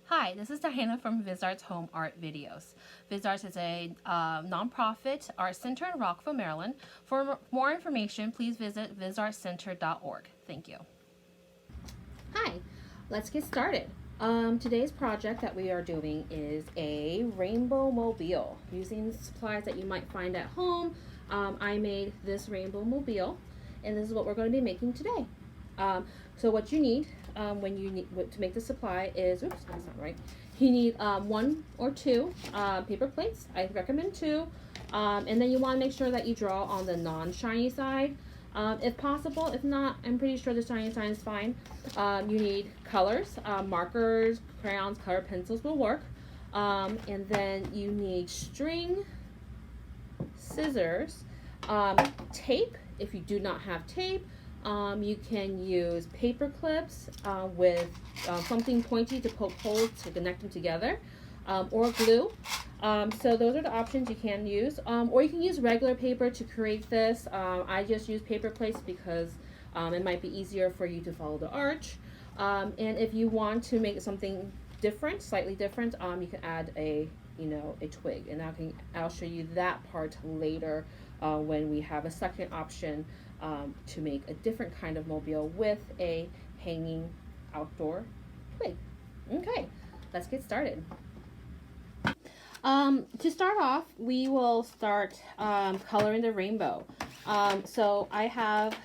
Hi, this is Diana from VisArts Home Art Videos. VisArts is a nonprofit art center in Rockville, Maryland. For more information, please visit visartscenter.org. Thank you. Hi, let's get started. Today's project that we are doing is a rainbow mobile using supplies that you might find at home. I made this rainbow mobile, and this is what we're going to be making today. So what you need to make the supply is, oops, that's not right. You need one or two paper plates. I recommend two. And then you want to make sure that you draw on the non-shiny side. If possible, if not, I'm pretty sure the shiny side is fine. You need colors, markers, crayons, colored pencils will work. And then you need string, scissors, tape. If you do not have tape, you can use paper clips with something pointy to poke holes to connect them together, or glue. So those are the options you can use, or you can use regular paper to create this. I just use paper plates because it might be easier for you to follow the arch. And if you want to make something different, slightly different, you can add a twig, and I'll show you that part later when we have a second option to make a different kind of mobile with a hanging outdoor twig. Okay, let's get started. To start off, we will start coloring the rainbow. So I have,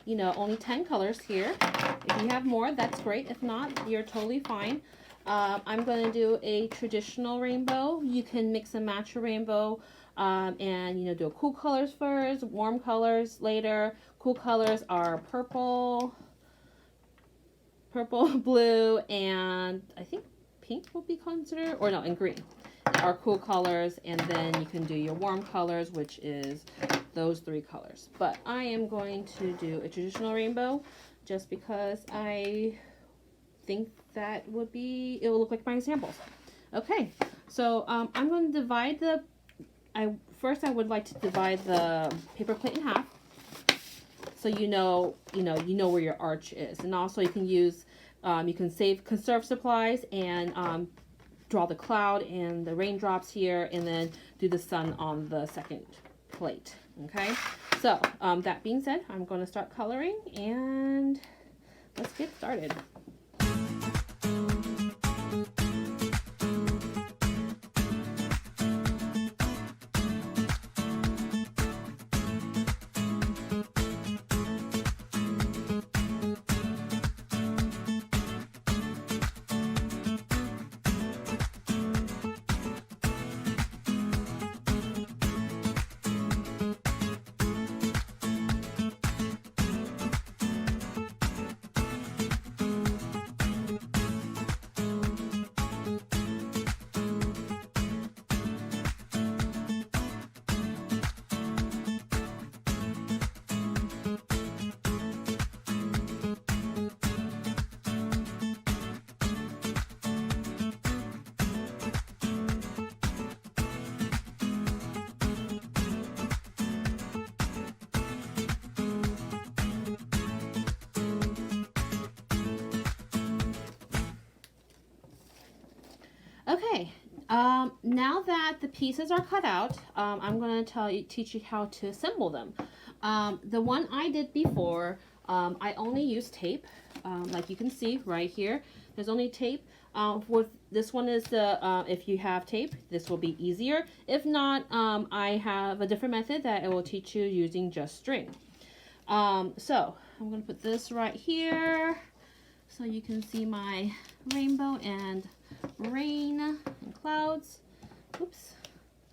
only 10 colors here. If you have more, that's great. If not, you're totally fine. I'm going to do a traditional rainbow. You can mix and match a rainbow. And do cool colors first, warm colors later. Cool colors are purple, blue, and I think pink will be considered, or no, and green are cool colors. And then you can do your warm colors, which is those three colors. But I am going to do a traditional rainbow just because I think that it will look like my examples. Okay, so I'm going to divide First, I would like to divide the paper plate in half, so you know where your arch is, and also you can use, conserve supplies and draw the cloud and the raindrops here, and then do the sun on the second plate. Okay, so that being said, I'm going to start coloring, and let's get started. Okay, now that the pieces are cut out, I'm going to teach you how to assemble them. The one I did before, I only used tape, like you can see right here. There's only tape. With this one is if you have tape, this will be easier. If not, I have a different method that I will teach you using just string. So I'm going to put this right here so you can see my rainbow and rain and clouds. Oops.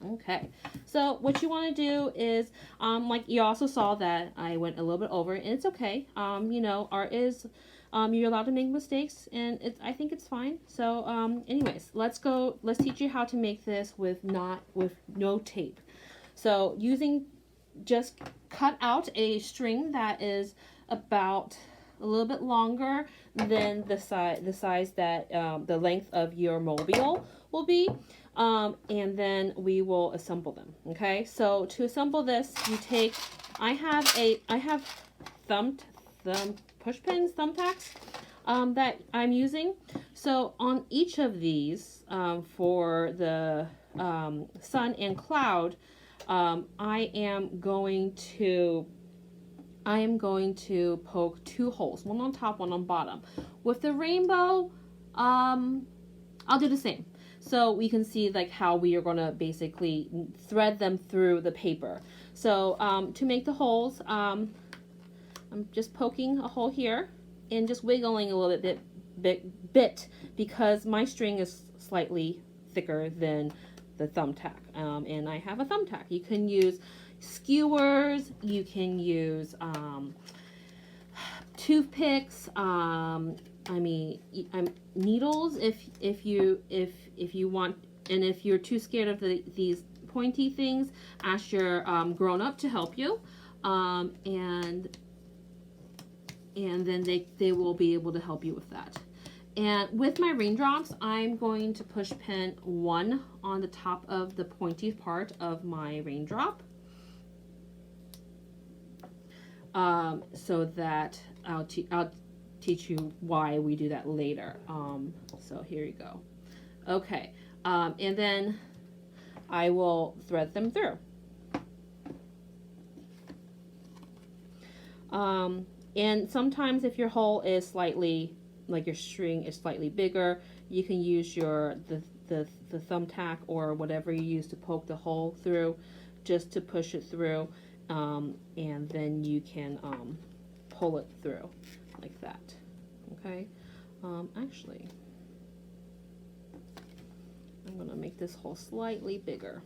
Okay, so what you want to do is, like you also saw that I went a little bit over, and it's okay. Art is, you're allowed to make mistakes, and I think it's fine. So, anyways, let's teach you how to make this with no tape. So, just cut out a string that is about a little bit longer than the size that the length of your mobile will be, and then we will assemble them. Okay, so to assemble this, you take, I have thumb push pins, thumbtacks that I'm using. So on each of these, for the sun and cloud, I am going to poke 2 holes, one on top, one on bottom. With the rainbow, I'll do the same. So we can see like how we are going to basically thread them through the paper. So to make the holes, I'm just poking a hole here and just wiggling a little bit because my string is slightly thicker than the thumbtack. And I have a thumbtack. You can use skewers, you can use toothpicks, needles if you want, and if you're too scared of these pointy things, ask your grown up to help you, and then they will be able to help you with that. And with my raindrops, I'm going to push pin 1 on the top of the pointy part of my raindrop, so that I'll teach you why we do that later. So here you go. Okay, and then I will thread them through. And sometimes if your hole is slightly, like your string is slightly bigger, you can use the thumbtack or whatever you use to poke the hole through, just to push it through, and then you can pull it through like that. Okay, actually, I'm gonna make this hole slightly bigger.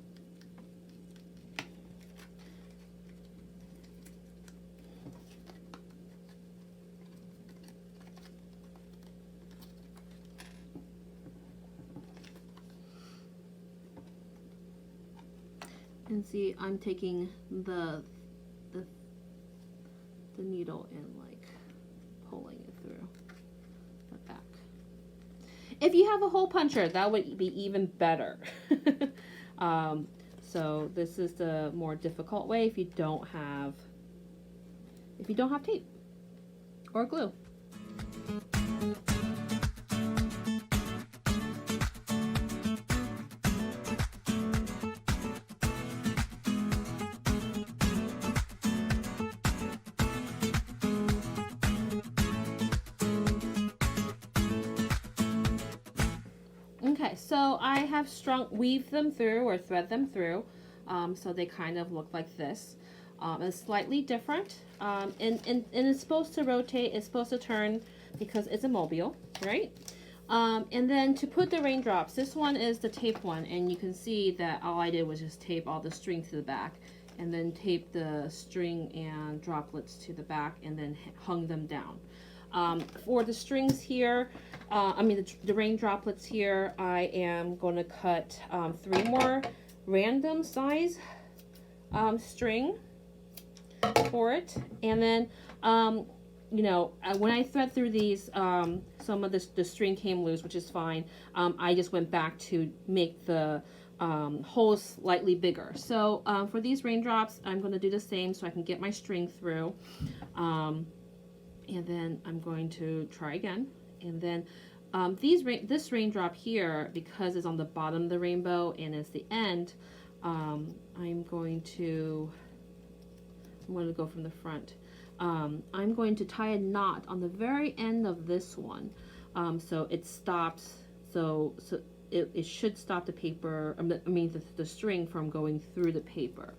And see, I'm taking the needle and like pulling it through the back. If you have a hole puncher, that would be even better. So this is the more difficult way if you don't have tape or glue. Okay, so I have weave them through or thread them through, so they kind of look like this. It's slightly different, and it's supposed to rotate, it's supposed to turn because it's a mobile, right? And then to put the raindrops, this one is the tape one, and you can see that all I did was just tape all the string to the back, and then tape the string and droplets to the back, and then hung them down. For the strings here, the rain droplets here, I am going to cut 3 more random size string for it. And then, when I thread through these, some of the string came loose, which is fine. I just went back to make the holes slightly bigger. So for these raindrops, I'm going to do the same so I can get my string through. And then I'm going to try again. And then this raindrop here, because it's on the bottom of the rainbow and it's the end, I'm going to go from the front. I'm going to tie a knot on the very end of this one, so it stops. So it should stop the paper. The string from going through the paper.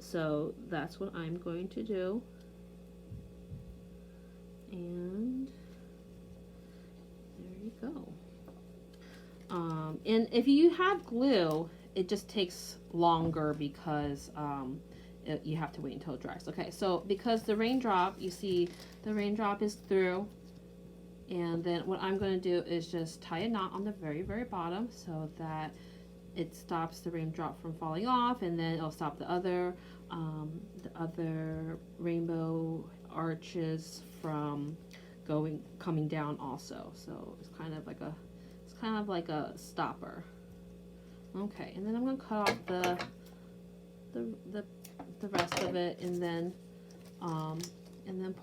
So that's what I'm going to do. And there you go. And if you have glue, it just takes longer because you have to wait until it dries. Okay, so because the raindrop, you see the raindrop is through, and then what I'm going to do is just tie a knot on the very, very bottom so that it stops the raindrop from falling off, and then it'll stop the other rainbow arches from coming down also. So it's kind of like a stopper. Okay, and then I'm going to cut off the rest of it, and then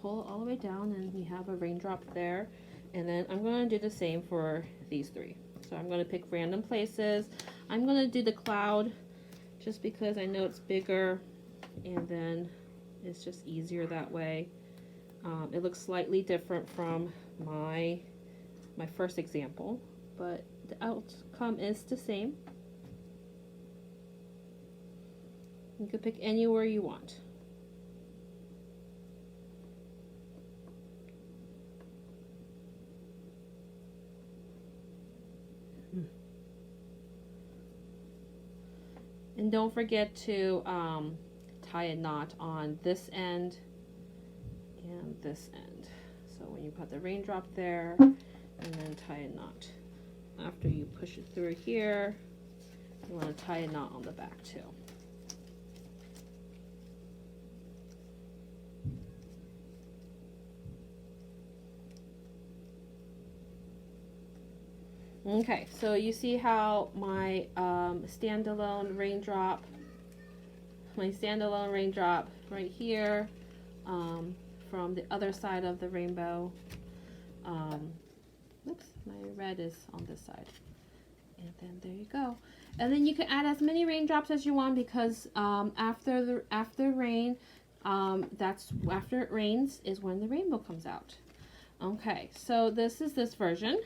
pull it all the way down, and you have a raindrop there. And then I'm going to do the same for these three. So I'm going to pick random places. I'm going to do the cloud just because I know it's bigger, and then it's just easier that way. It looks slightly different from my first example, but the outcome is the same. You can pick anywhere you want. And don't forget to tie a knot on this end and this end. So when you put the raindrop there, and then tie a knot. After you push it through here, you want to tie a knot on the back too. Okay, so you see how my standalone raindrop right here from the other side of the rainbow. Oops, my red is on this side. And then there you go. And then you can add as many raindrops as you want, because after rain, after it rains is when the rainbow comes out. Okay, so this is this version.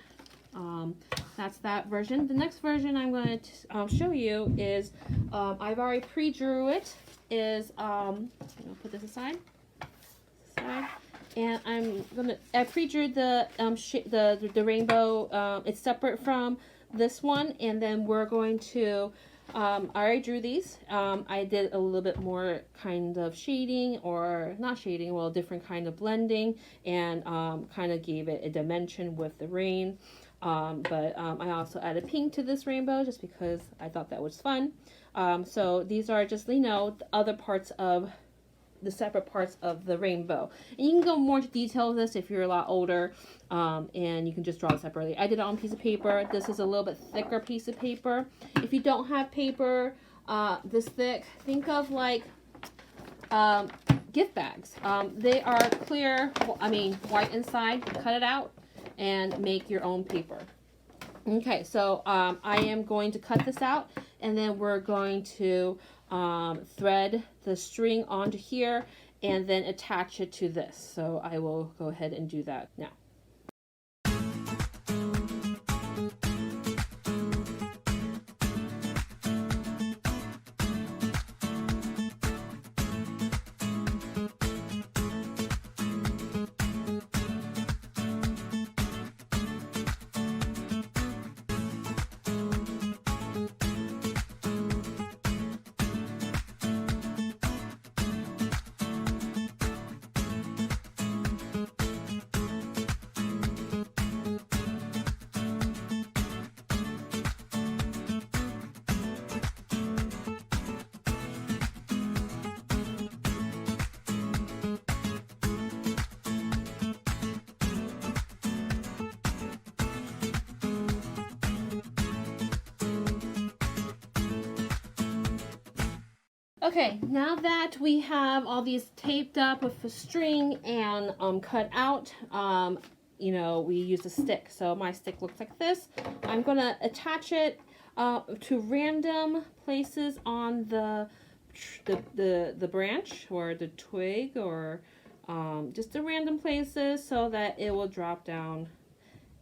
That's that version. The next version I'm going to show you is, I've already pre-drew it, is, I'm going to put this aside, and I pre-drew the rainbow. It's separate from this one, and then we're going to, I already drew these. I did a little bit more kind of shading, or not shading, well, different kind of blending, and kind of gave it a dimension with the rain. But I also added pink to this rainbow just because I thought that was fun. So these are just, you know, the other parts of the separate parts of the rainbow. And you can go more into detail with this if you're a lot older, and you can just draw it separately. I did it on a piece of paper. This is a little bit thicker piece of paper. If you don't have paper this thick, think of like gift bags. They are clear, white inside. Cut it out and make your own paper. Okay, so I am going to cut this out, and then we're going to thread the string onto here and then attach it to this. So I will go ahead and do that now. Okay, now that we have all these taped up with a string and cut out, you know, we use a stick. So my stick looks like this. I'm going to attach it to random places on the branch or the twig, or just the random places, so that it will drop down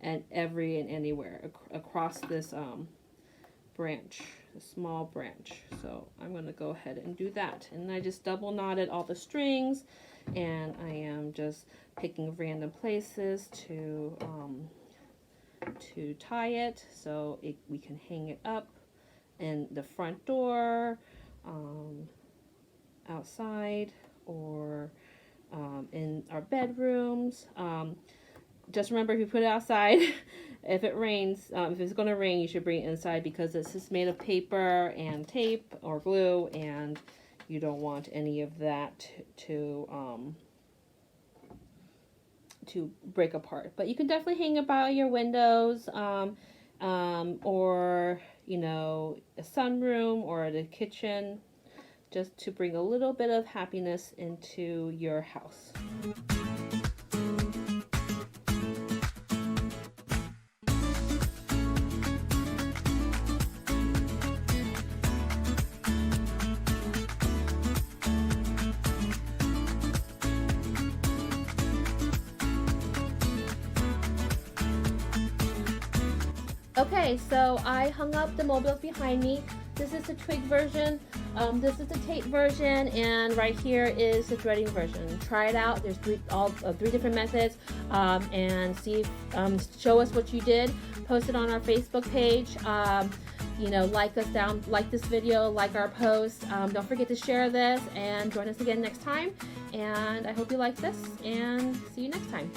and anywhere across this branch, a small branch. So I'm going to go ahead and do that, and I just double knotted all the strings, and I am just picking random places to tie it, so we can hang it up in the front door, outside, or in our bedrooms. Just remember, if you put it outside, if it rains, if it's going to rain, you should bring it inside, because this is made of paper and tape or glue, and you don't want any of that to break apart. But you can definitely hang it by your windows, or, you know, a sunroom or the kitchen, just to bring a little bit of happiness into your house. Okay, so I hung up the mobiles behind me. This is the twig version, this is the tape version, and right here is the threading version. Try it out. There's three different methods, and see, show us what you did. Post it on our Facebook page. You know, like this video, like our post. Don't forget to share this, and join us again next time. And I hope you like this, and see you next time.